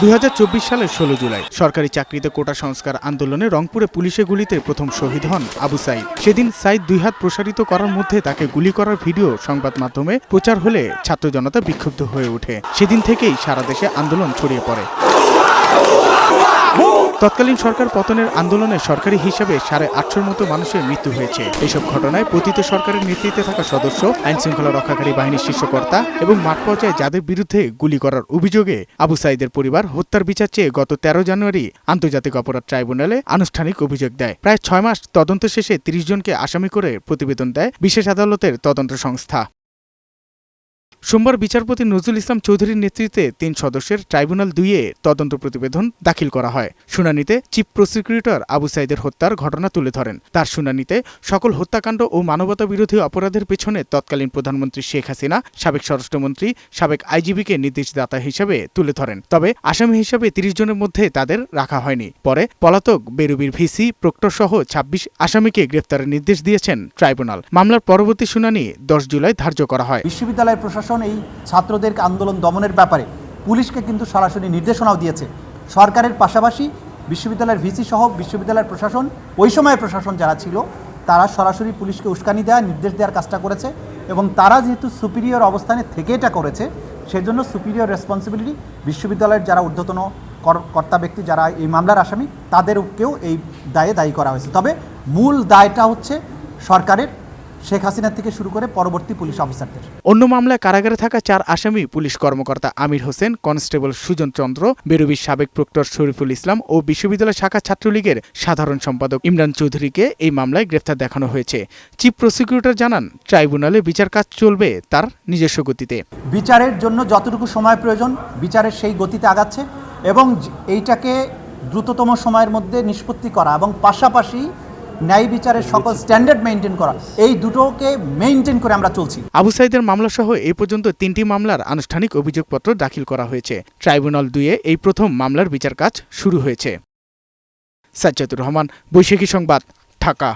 2024 সালের 16 জুলাই সরকারি চাকরিতে কোটা সংস্কার আন্দোলনে রংপুরে পুলিশের গুলিতে প্রথম শহীদ হন আবু সাইদ। সেদিন সাইদ দুই হাত প্রসারিত করার মধ্যে তাকে গুলি করার ভিডিও সংবাদ মাধ্যমে প্রচার হলে ছাত্র জনতা বিক্ষুব্ধ হয়ে ওঠে। সেদিন থেকেই সারা দেশে আন্দোলন ছড়িয়ে পড়ে। তৎকালীন সরকার পতনের আন্দোলনে সরকারি হিসাবে 850 মতো মানুষের মৃত্যু হয়েছে। এসব ঘটনায় পতিত সরকারের নেতৃত্বে থাকা সদস্য, আইন শৃঙ্খলা রক্ষাকারী বাহিনীর শীর্ষকর্তা এবং মাঠ পর্যায়ে যাদের বিরুদ্ধে গুলি করার অভিযোগে আবু সাইদের পরিবার হত্যার বিচার চেয়ে গত 13 জানুয়ারি আন্তর্জাতিক অপরাধ ট্রাইব্যুনালে আনুষ্ঠানিক অভিযোগ দেয়। প্রায় 6 মাস তদন্ত শেষে 30 জনকে আসামি করে প্রতিবেদন দেয় বিশেষ আদালতের তদন্ত সংস্থা। সোমবার বিচারপতি নজরুল ইসলাম চৌধুরীর নেতৃত্বে 3 সদস্যের ট্রাইব্যুনাল 2-এ তদন্ত প্রতিবেদন দাখিল করা হয়। শুনানিতে চিফ প্রসিকিউটর আবু সাইদের হত্যার ঘটনা তুলে ধরেন। তার শুনানিতে সকল হত্যাকাণ্ড ও মানবতা বিরোধী অপরাধের পেছনে তৎকালীন প্রধানমন্ত্রী শেখ হাসিনা, সাবেক স্বরাষ্ট্রমন্ত্রী, সাবেক আইজিবিকে নির্দেশদাতা হিসেবে তুলে ধরেন। তবে আসামি হিসেবে 30 জনের মধ্যে তাদের রাখা হয়নি। পরে পলাতক বেরুবির ভিসি প্রক্টর সহ 26 আসামিকে গ্রেফতারের নির্দেশ দিয়েছেন ট্রাইব্যুনাল। মামলার পরবর্তী শুনানি 10 জুলাই ধার্য করা হয়। বিশ্ববিদ্যালয় প্রশাসন এই ছাত্রদের আন্দোলন দমনের ব্যাপারে পুলিশকে কিন্তু সরাসরি নির্দেশনাও দিয়েছে। সরকারের পাশাপাশি বিশ্ববিদ্যালয়ের ভিসি সহ বিশ্ববিদ্যালয়ের প্রশাসন, ওই সময়ের প্রশাসন যারা ছিল, তারা সরাসরি পুলিশকে উস্কানি দেওয়া, নির্দেশ দেওয়ার কাজটা করেছে এবং তারা যেহেতু সুপিরিয়র অবস্থানে থেকে এটা করেছে, সেজন্য সুপিরিয়র রেসপন্সিবিলিটি বিশ্ববিদ্যালয়ের যারা ঊর্ধ্বতন কর্তা ব্যক্তি, যারা এই মামলার আসামি, তাদেরকেও এই দায়ে দায়ী করা হয়েছে। তবে মূল দায়টা হচ্ছে সরকারের, শেখ হাসিনা থেকে শুরু করে পরবর্তী পুলিশ অফিসারদের। অন্য মামলায় কারাগারে থাকা 4 আসামি পুলিশ কর্মকর্তা আমির হোসেন, কনস্টেবল সুজন চন্দ্র, বেরুবির সাবেক প্রক্টর শরীফুল ইসলাম ও বিশ্ববিদ্যালয় শাখা ছাত্রলীগের সাধারণ সম্পাদক ইমরান চৌধুরীকে এই মামলায় গ্রেফতার দেখানো হয়েছে। চিফ প্রসিকিউটর জানান, ট্রাইব্যুনালে বিচার কাজ চলবে তার নিজস্ব গতিতে। বিচারের জন্য যতটুকু সময় প্রয়োজন, বিচারের সেই গতিতে আগাচ্ছে এবং এইটাকে দ্রুততম সময়ের মধ্যে নিষ্পত্তি করা এবং পাশাপাশি ন্যায় বিচারের সকল স্ট্যান্ডার্ড মেইনটেইন করা, এই দুটোকে মেইনটেইন করে আমরা চলছি। আবু সাইদের মামলা সহ এই পর্যন্ত 3টি মামলার আনুষ্ঠানিক অভিযোগপত্র দাখিল করা হয়েছে। ট্রাইব্যুনাল 2-এ এই প্রথম মামলার বিচার কাজ শুরু হয়েছে। সাজ্জাদুর রহমান, বৈশাখী সংবাদ, ঢাকা।